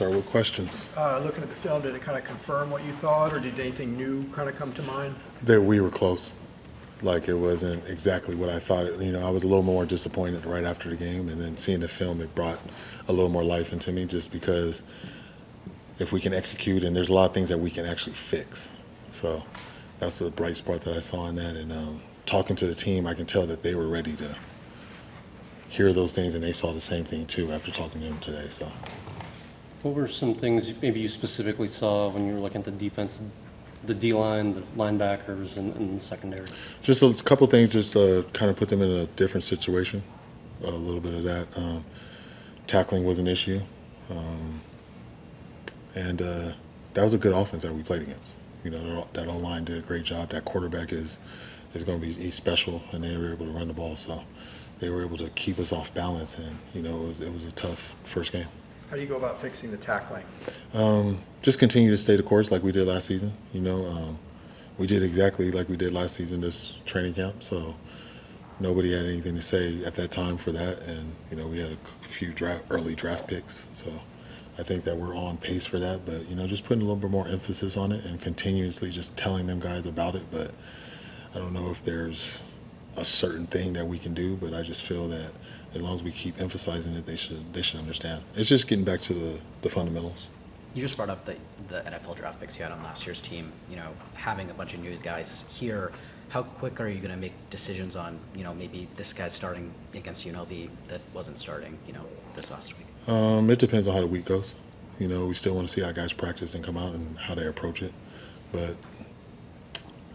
start with questions. Looking at the film, did it kind of confirm what you thought, or did anything new kind of come to mind? That we were close. Like, it wasn't exactly what I thought. I was a little more disappointed right after the game, and then seeing the film, it brought a little more life into me, just because if we can execute, and there's a lot of things that we can actually fix. So that's the bright spot that I saw in that. And talking to the team, I can tell that they were ready to hear those things, and they saw the same thing too after talking to them today. So, what were some things maybe you specifically saw when you were looking at the defense, the D-line, the linebackers, and the secondary? Just a couple things, just kind of put them in a different situation. A little bit of that. Tackling was an issue. And that was a good offense that we played against. That O-line did a great job. That quarterback is going to be he's special, and they were able to run the ball. So they were able to keep us off balance, and it was a tough first game. How do you go about fixing the tackling? Just continue to stay the course like we did last season. We did exactly like we did last season this training camp. So nobody had anything to say at that time for that, and we had a few early draft picks. So I think that we're on pace for that. But just putting a little bit more emphasis on it and continuously just telling them guys about it. But I don't know if there's a certain thing that we can do, but I just feel that as long as we keep emphasizing it, they should understand. It's just getting back to the fundamentals. You just brought up the NFL draft picks you had on last year's team. Having a bunch of new guys here, how quick are you going to make decisions on, maybe this guy's starting against UNLV that wasn't starting, this last week? It depends on how the week goes. We still want to see how guys practice and come out and how they approach it. But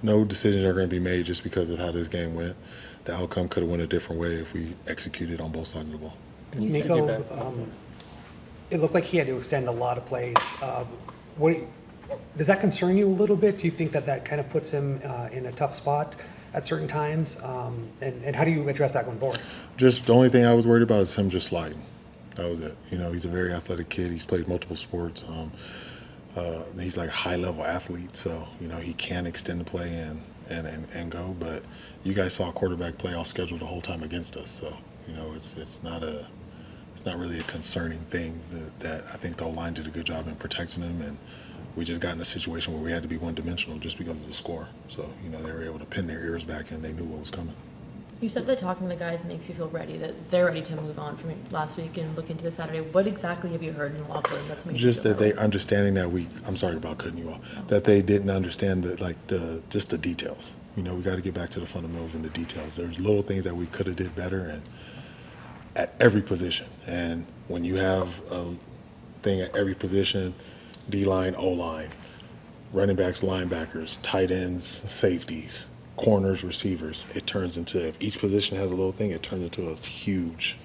no decisions are going to be made just because of how this game went. The outcome could have went a different way if we executed on both sides of the ball. Nico, it looked like he had to extend a lot of plays. Does that concern you a little bit? Do you think that kind of puts him in a tough spot at certain times? And how do you address that going forward? Just the only thing I was worried about is him just sliding. That was it. He's a very athletic kid. He's played multiple sports. He's like a high-level athlete, so he can extend the play and go. But you guys saw a quarterback play off schedule the whole time against us, so it's not really a concerning thing. That I think the O-line did a good job in protecting him, and we just got in a situation where we had to be one-dimensional just because of the score. So they were able to pin their ears back, and they knew what was coming. You said that talking to the guys makes you feel ready, that they're ready to move on from last week and look into the Saturday. What exactly have you heard in the locker room that's made just you feel that they ready? understanding that I'm sorry about cutting you off, that they didn't understand just the details. We got to get back to the fundamentals and the details. There's little things that we could have did better, and at every position. And when you have a thing at every position, D-line, O-line, running backs, linebackers, tight ends, safeties, corners, receivers, it turns into, if each position has a little thing, it turns into a huge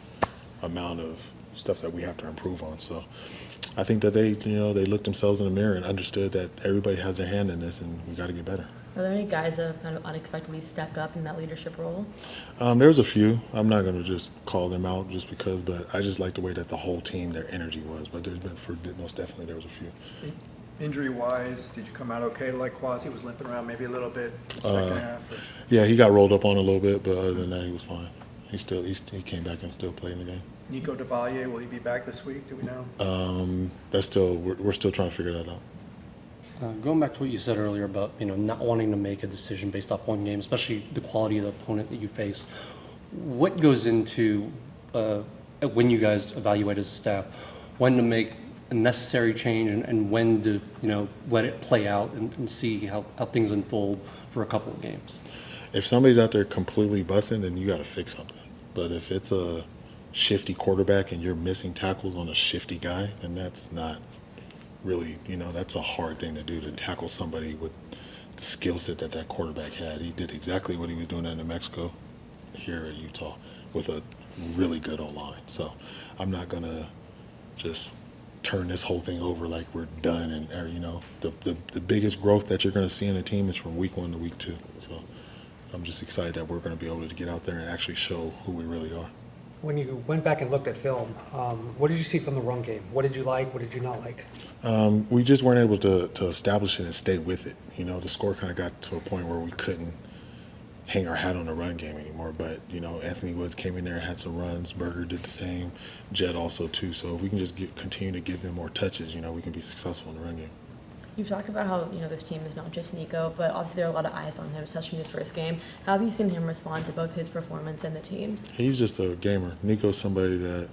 amount of stuff that we have to improve on. So I think that they looked themselves in the mirror and understood that everybody has their hand in this, and we got to get better. Are there any guys that have kind of unexpectedly stepped up in that leadership role? There's a few. I'm not going to just call them out just because, but I just like the way that the whole team, their energy was. But most definitely there was a few. Injury-wise, did you come out okay? Like Quasi was limping around maybe a little bit second half? Or? Yeah, he got rolled up on a little bit, but other than that, he was fine. He came back and still played in the game. Nico DeValier, will he be back this week? Do we know? We're still trying to figure that out. Going back to what you said earlier about not wanting to make a decision based off one game, especially the quality of the opponent that you face, what goes into when you guys evaluate as a staff, when to make a necessary change and when to let it play out and see how things unfold for a couple of games? If somebody's out there completely busting, then you got to fix something. But if it's a shifty quarterback and you're missing tackles on a shifty guy, then that's not really, that's a hard thing to do, to tackle somebody with the skill set that quarterback had. He did exactly what he was doing in New Mexico here at Utah with a really good O-line. So I'm not going to just turn this whole thing over like we're done. And the biggest growth that you're going to see in a team is from week 1 to week 2. So I'm just excited that we're going to be able to get out there and actually show who we really are. When you went back and looked at film, what did you see from the run game? What did you like? What did you not like? We just weren't able to establish it and stay with it. The score kind of got to a point where we couldn't hang our hat on the run game anymore. But, you know, Anthony Woods came in there and had some runs. Berger did the same. Jett also, too. So if we can just continue to give them more touches, you know, we can be successful in the run game. You've talked about how, you know, this team is not just Nico, but obviously there are a lot of eyes on him, especially in his first game. How have you seen him respond to both his performance and the team's? He's just a gamer. Nico's somebody that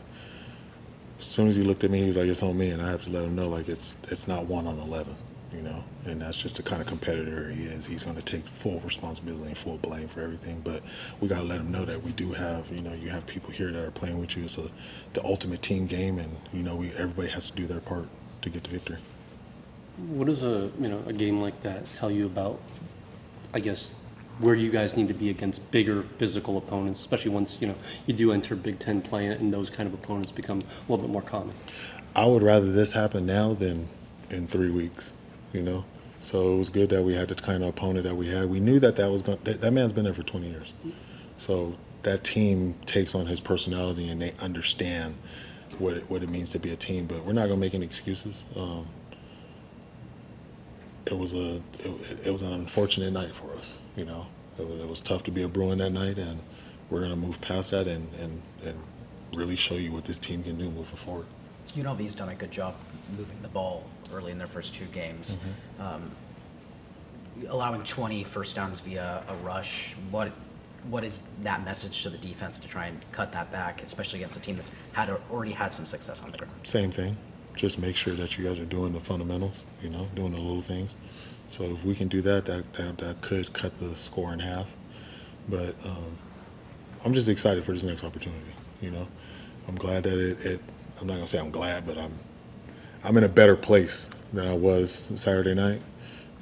as soon as he looked at me, he was like, it's on me. And I have to let him know, like, it's not 1 on 11, you know. And that's just the kind of competitor he is. He's going to take full responsibility and full blame for everything. But we got to let him know that we do have, you know, you have people here that are playing with you. It's the ultimate team game. And, you know, everybody has to do their part to get the victory. What does a game like that tell you about, I guess, where you guys need to be against bigger physical opponents, especially once, you know, you do enter Big Ten play and those kind of opponents become a little bit more common? I would rather this happen now than in 3 weeks, you know. So it was good that we had the kind of opponent that we had. We knew that that man's been there for 20 years. So that team takes on his personality and they understand what it means to be a team. But we're not going to make any excuses. It was an unfortunate night for us, you know. It was tough to be a Bruin that night, and we're going to move past that and really show you what this team can do moving forward. UNLV's done a good job moving the ball early in their first 2 games. Allowing 20 first downs via a rush. What is that message to the defense to try and cut that back, especially against a team that's already had some success on the ground? Same thing. Just make sure that you guys are doing the fundamentals, you know, doing the little things. So if we can do that, that could cut the score in half. But I'm just excited for this next opportunity, you know. I'm glad that I'm not going to say I'm glad, but I'm in a better place than I was Saturday night.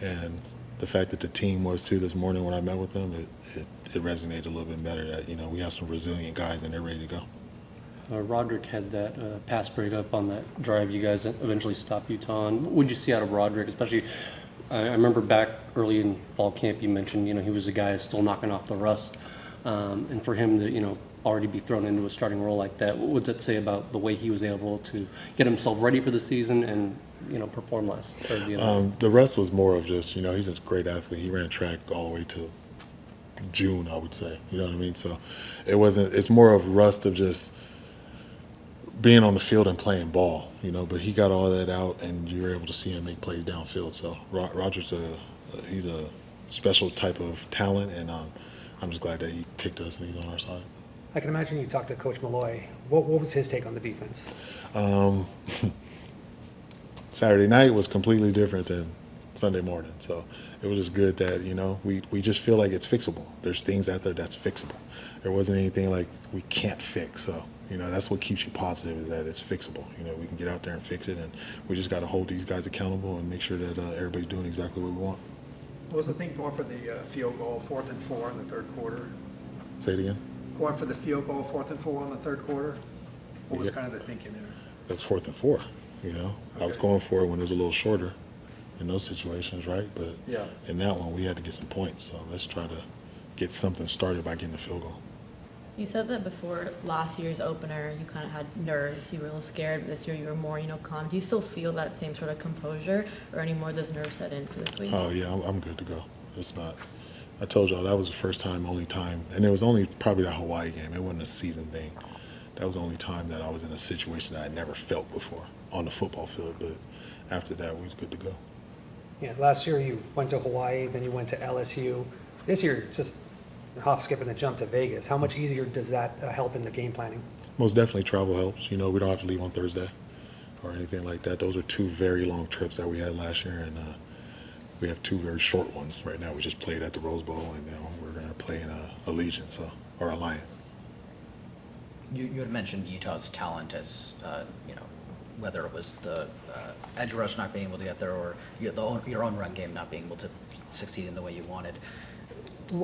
And the fact that the team was too this morning when I met with them, it resonated a little bit better that, you know, we have some resilient guys and they're ready to go. Roderick had that pass breakup on that drive you guys eventually stopped Utah on. What would you see out of Roderick? Especially, I remember back early in fall camp you mentioned, you know, he was a guy still knocking off the rust. And for him to, you know, already be thrown into a starting role like that, what would that say about the way he was able to get himself ready for the season and, you know, perform last? The rest was more of just, you know, he's a great athlete. He ran track all the way to June, I would say. You know what I mean? So it's more of rust of just being on the field and playing ball, you know, but he got all that out and you were able to see him make plays downfield. So Roger's he's a special type of talent, and I'm just glad that he picked us and he's on our side. I can imagine you talked to Coach Malloy. What was his take on the defense? Saturday night was completely different than Sunday morning. So it was just good that, you know, we just feel like it's fixable. There's things out there that's fixable. There wasn't anything like we can't fix. So, you know, that's what keeps you positive, is that it's fixable. You know, we can get out there and fix it, and we just got to hold these guys accountable and make sure that everybody's doing exactly what we want. What was the thing going for the field goal, 4th and 4 in the third quarter? Say it again. Going for the field goal, 4th and 4 in the third quarter? What was Yeah. kind of the thinking there? It was 4th and 4, you know. I was Okay. going for it when it was a little shorter in those situations, right? But Yeah. in that one, we had to get some points. So let's try to get something started by getting the field goal. You said that before last year's opener, you kind of had nerves, you were a little scared, but this year you were more, you know, calm. Do you still feel that same sort of composure, or any more of those nerves set in for this week? Oh, yeah, I'm good to go. It's not. I told y'all that was the first time, only time, and it was only probably that Hawaii game. It wasn't a season thing. That was the only time that I was in a situation that I never felt before on the football field. But after that, we was good to go. Yeah, last year you went to Hawaii, then you went to LSU. This year, just hop, skip, and a jump to Vegas. How much easier does that help in the game planning? Most definitely travel helps. You know, we don't have to leave on Thursday or anything like that. Those are 2 very long trips that we had last year, and we have 2 very short ones right now. We just played at the Rose Bowl, and now we're going to play in Allegiant, or Alliant. You had mentioned Utah's talent as, you know, whether it was the edge rush not being able to get there, or your own run game not being able to succeed in the way you wanted.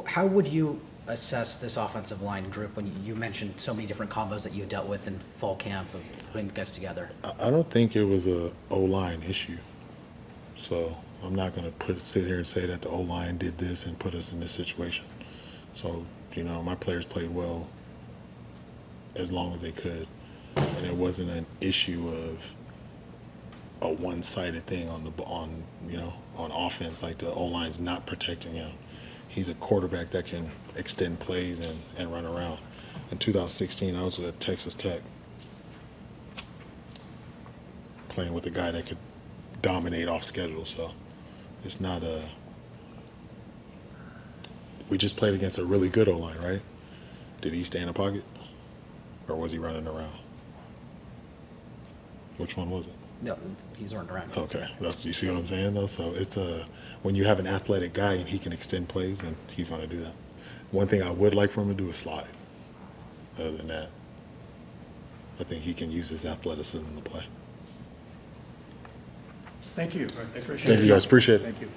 How would you assess this offensive line group when you mentioned so many different combos that you dealt with in fall camp of putting guys together? I don't think it was a O-line issue. So I'm not going to sit here and say that the O-line did this and put us in this situation. So, you know, my players played well as long as they could. And it wasn't an issue of a one-sided thing on offense, like the O-line's not protecting him. he's a quarterback that can extend plays and run around. In 2016, I was with Texas Tech, playing with a guy that could dominate off schedule. So it's not a. We just played against a really good O-line, right? Did he stay in the pocket, or was he running around? Which one was it? No, he's running around. Okay, you see what I'm saying though. So it's when you have an athletic guy and he can extend plays, and he's going to do that. One thing I would like for him to do is slide. Other than that, I think he can use his athleticism to play. Thank you. Appreciate Thank you guys, appreciate it. Thank you.